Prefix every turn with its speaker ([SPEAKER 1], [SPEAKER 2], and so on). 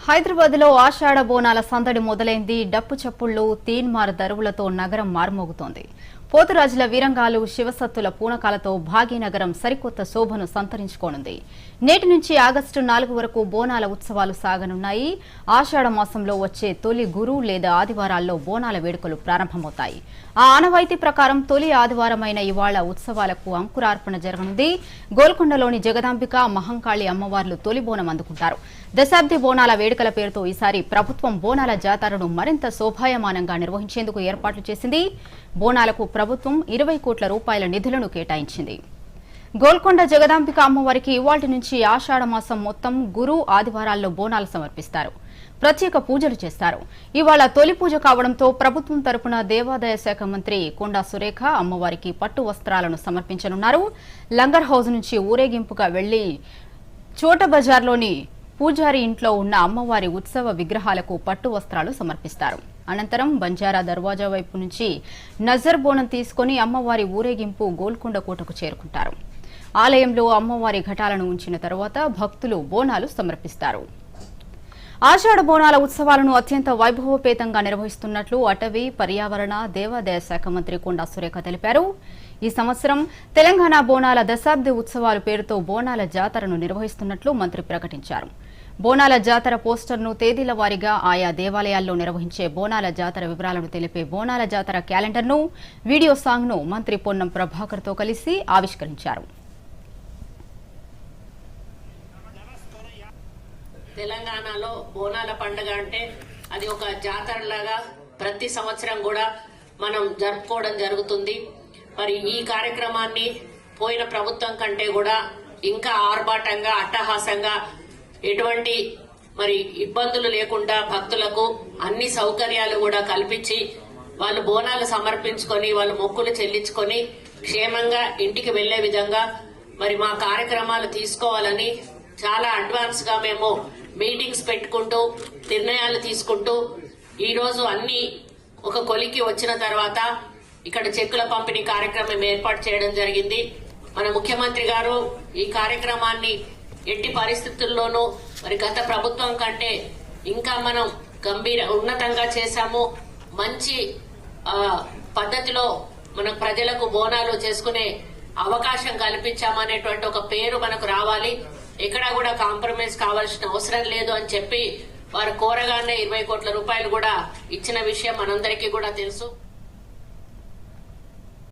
[SPEAKER 1] హైదరాబాద్ లో ఆషాఢ బోనాల సందడి మొదలైంది. డప్పు చప్పుళ్లు, తీన్మార్ దరువులతో నగరం మారుమోగుతోంది. పోతురాజుల వీరంగాలు, శివసత్తుల పూనకాలతో భాగ్యనగరం సరికొత్త శోభను సంతరించుకోనుంది. నేటి నుంచి ఆగస్టు 4 వరకు బోనాల ఉత్సవాలు సాగనున్నాయి. ఆషాఢ మాసంలో వచ్చే తొలి గురు లేదా ఆదివారాల్లో బోనాల వేడుకలు ప్రారంభమవుతాయి. ఆ ఆనవాయితీ ప్రకారం తొలి ఆదివారమైన ఇవాళ ఉత్సవాలకు అంకురార్పణ జరగనుంది. గోల్కొండలోని జగదాంబిక, మహంకాళి అమ్మవార్లు తొలి బోనం అందుకుంటారు. దశాబ్ది బోనాల వేడుకల పేరుతో ఈసారి ప్రభుత్వం బోనాల జాతరను మరింత శోభాయమానంగా నిర్వహించేందుకు ఏర్పాట్లు చేసింది. బోనాలకు ప్రభుత్వం 20 కోట్ల రూపాయల నిధులను కేటాయించింది. గోల్కొండ జగదాంబిక అమ్మవారికి ఇవాళ్టి నుంచి ఆషాఢ మాసం మొత్తం గురు ఆదివారాల్లో బోనాలు సమర్పిస్తారు. ప్రత్యేక పూజలు చేస్తారు. ఇవాళ తొలి పూజ కావడంతో ప్రభుత్వం తరపున దేవాదాయ శాఖ మంత్రి కొండా సురేఖ అమ్మవారికి పట్టు వస్త్రాలను సమర్పించనున్నారు. లంగర్ హౌజ్ నుంచి ఊరేగింపుగా వెళ్లి చోట బజార్లోని పూజారి ఇంట్లో ఉన్న అమ్మవారి ఉత్సవ విగ్రహాలకు పట్టు వస్త్రాలు సమర్పిస్తారు. అనంతరం బంజారా దర్వాజా వైపు నుంచి నజర్ బోనం తీసుకుని అమ్మవారి ఊరేగింపు గోల్కొండ కోటకు చేరుకుంటారు. ఆలయంలో అమ్మవారి ఘటాలను ఉంచిన తరువాత భక్తులు బోనాలు సమర్పిస్తారు. ఆషాఢ బోనాల ఉత్సవాలను అత్యంత వైభవపేతంగా నిర్వహిస్తున్నట్లు అటవీ, పర్యావరణ, దేవాదాయ శాఖ మంత్రి కొండా సురేఖ తెలిపారు. ఈ సంవత్సరం తెలంగాణ బోనాల దశాబ్ది ఉత్సవాల పేరుతో బోనాల జాతరను నిర్వహిస్తున్నట్లు మంత్రి ప్రకటించారు. బోనాల జాతర పోస్టర్ను తేదీల వారీగా ఆయా దేవాలయాల్లో నిర్వహించే బోనాల జాతర వివరాలను తెలిపే బోనాల జాతర క్యాలెండర్ను, వీడియో సాంగ్ను మంత్రి పొన్నం ప్రభాకర్తో కలిసి ఆవిష్కరించారు.
[SPEAKER 2] తెలంగాణలో బోనాల పండుగ అంటే అది ఒక జాతరలాగా ప్రతి సంవత్సరం కూడా మనం జరుపుకోవడం జరుగుతుంది. మరి ఈ కార్యక్రమాన్ని పోయిన ప్రభుత్వం కంటే కూడా ఇంకా ఆర్భాటంగా, అట్టహాసంగా, ఎటువంటి మరి ఇబ్బందులు లేకుండా భక్తులకు అన్ని సౌకర్యాలు కూడా కల్పించి వాళ్ళు బోనాలు సమర్పించుకొని వాళ్ళు మొక్కులు చెల్లించుకొని క్షేమంగా ఇంటికి వెళ్లే విధంగా మరి మా కార్యక్రమాలు తీసుకోవాలని చాలా అడ్వాన్స్ గా మేము మీటింగ్స్ పెట్టుకుంటూ నిర్ణయాలు తీసుకుంటూ ఈ రోజు అన్ని ఒక కొలికి వచ్చిన తర్వాత ఇక్కడ చెక్కుల పంపిణీ కార్యక్రమం ఏర్పాటు చేయడం జరిగింది. మన ముఖ్యమంత్రి గారు ఈ కార్యక్రమాన్ని ఎట్టి పరిస్థితుల్లోనూ మరి గత ప్రభుత్వం కంటే ఇంకా మనం ఉన్నతంగా చేశాము. మంచి పద్ధతిలో మన ప్రజలకు బోనాలు చేసుకునే అవకాశం కల్పించామనేటువంటి ఒక పేరు మనకు రావాలి. ఎక్కడా కూడా కాంప్రమైజ్ కావాల్సిన అవసరం లేదు అని చెప్పి వారు కోరగానే 20 కోట్ల రూపాయలు కూడా ఇచ్చిన విషయం మనందరికీ కూడా తెలుసు.